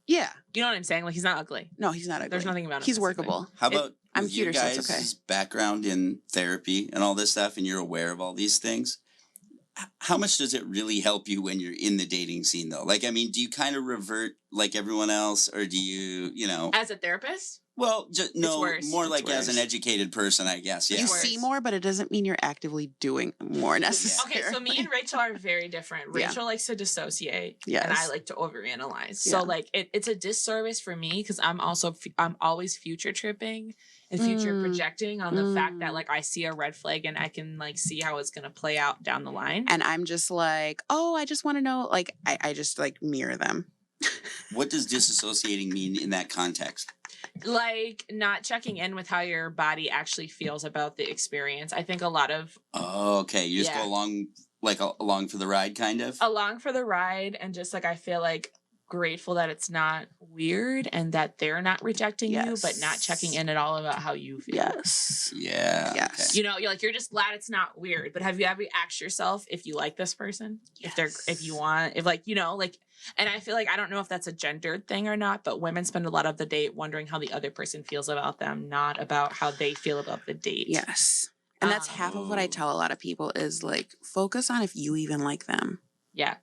Yeah. You know what I'm saying? Like, he's not ugly. No, he's not ugly. There's nothing about him. He's that's ugly. workable. How about I'm with your cuter, so it's guys' okay. background in therapy and all this stuff, and you're aware of all these things? How much does it really help you when you're in the dating scene, though? Like, I mean, do you kind of revert like everyone else, or do you, As a therapist? Well, no, worse. more It's like as an worse. educated person, I guess. Yeah. You worse. see more, but it doesn't mean you're actively doing more necessarily. Okay, so me and Rachel are very different. Yeah. Rachel likes to dissociate, Yes. and I like to overanalyze. Yeah. So like it's a disservice for me because I'm always future tripping and future projecting on the fact that like I see a red flag and I can like see how it's gonna play out down the line. And I'm just like, oh, I just want to know. Like, I just like mirror them. What does disassociating mean in that context? Like not checking in with how your body actually feels about the experience. I think a lot of Oh, okay. You just go along, like along for the ride, kind of? along for the ride, and just like I feel like grateful that it's not weird and that they're not rejecting you, but not checking in at all about how you feel. Yes. Yeah. Yes. Okay. You know, you're just glad it's not weird. But have you ever asked yourself if you like this person? Yes. If you want, if like, like, and I feel like, I don't know if that's a gendered thing or not, but women spend a lot of the date wondering how the other person feels about them, not about how they feel about the date. Yes. And that's half of what I tell a lot of people is like, focus on if you even like them. Yeah.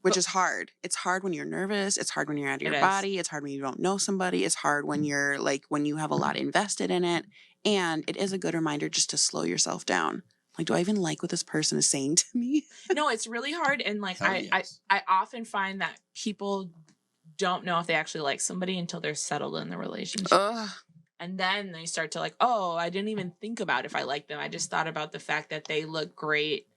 Which is hard. It's hard when you're nervous. It's hard when you're out of your body. It's hard when you don't know somebody. It's hard when you're like, when you have a lot invested in it. And it is a good reminder just to slow yourself down. Like, do I even like what this person is saying to me? No, it's really hard. And like, Yes. I often find that people don't know if they actually like somebody until they're settled in the relationship. Ugh. And then they start to like, oh, I didn't even think about if I like them. I just thought about the fact that they look great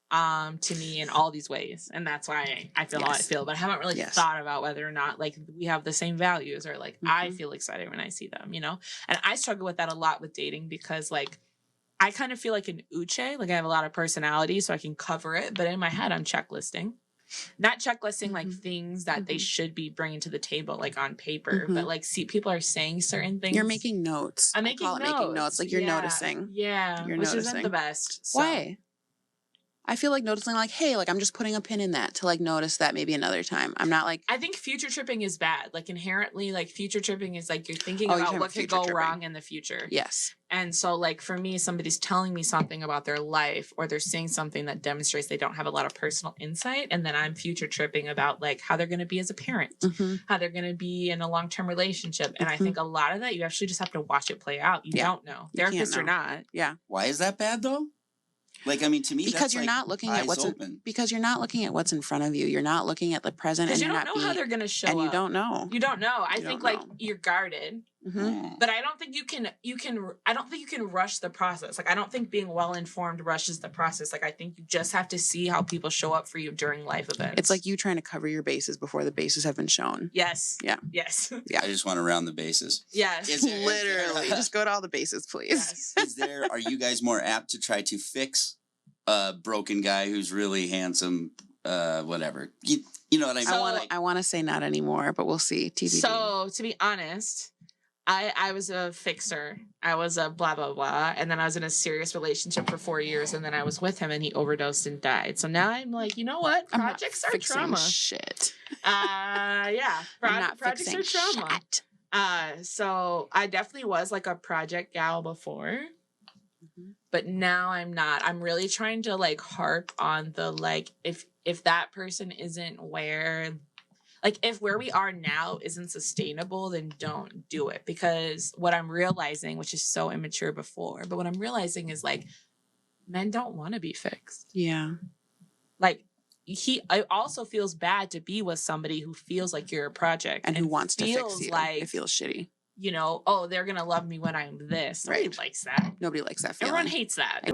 to me in all these ways. And that's why I feel how I feel. But I haven't really thought about whether or not like we have the same values or like I feel excited when I see them, And I struggle with that a lot with dating because like I kind of feel like an uche, like I have a lot of personality so I can cover it. But in my head, I'm checklisting. Not checklisting like things that they should be bringing to the table, like on paper, but like see people are saying certain things. You're making notes. I'm making notes. Like you're noticing. Yeah. You're which noticing. Isn't the best. So. Why? I feel like noticing like, hey, like I'm just putting a pin in that to like notice that maybe another time. I'm not like. I think future tripping is bad. Like inherently, like future tripping is like you're thinking you're about talking what about could future go tripping. wrong in the future. Yes. And so like for me, somebody's telling me something about their life or they're saying something that demonstrates they don't have a lot of personal insight. And then I'm future tripping about like how they're going to be as a parent, how they're going to be in a long-term relationship. And I think a lot of that, you actually just have to watch it play out. You don't know. Therapist or not. Yeah. Why is that bad though? Like, I mean, to me, because that's you're like not looking at what's because you're not looking at what's in front of you. You're not looking at the present, and you don't know how they're going to show up. And you don't know. You don't know. I think like you're guarded, but I don't think you can. I don't think you can rush the process. Like I don't think being well informed rushes the process. Like I think you just have to see how people show up for you during life events. It's like you trying to cover your bases before the bases have been shown. Yes. Yeah. Yes. Yeah. I just want to round the bases. Yes. Literally, just go to all the bases, please. Yes. Are you guys more apt to try to fix a broken guy who's really handsome, whatever? You know what I mean? I want to say not anymore, but we'll see. TBD. So to be honest, I was a fixer. I was a blah, blah, blah. And then I was in a serious relationship for 4 years. And then I was with him and he overdosed and died. So now I'm like, you know what? Projects are trauma. Shit. Yeah. Projects are trauma. Shit. So I definitely was like a project gal before. But now I'm not. I'm really trying to like harp on the like if that person isn't where like if where we are now isn't sustainable, then don't do it. Because what I'm realizing, which is so immature before, but what I'm realizing is like men don't want to be fixed. Yeah. Like it also feels bad to be with somebody who feels like you're a project and who wants to fix you. Like, it feels shitty. Oh, they're gonna love me when I'm this. Nobody likes that. Nobody likes that feeling. Everyone hates that.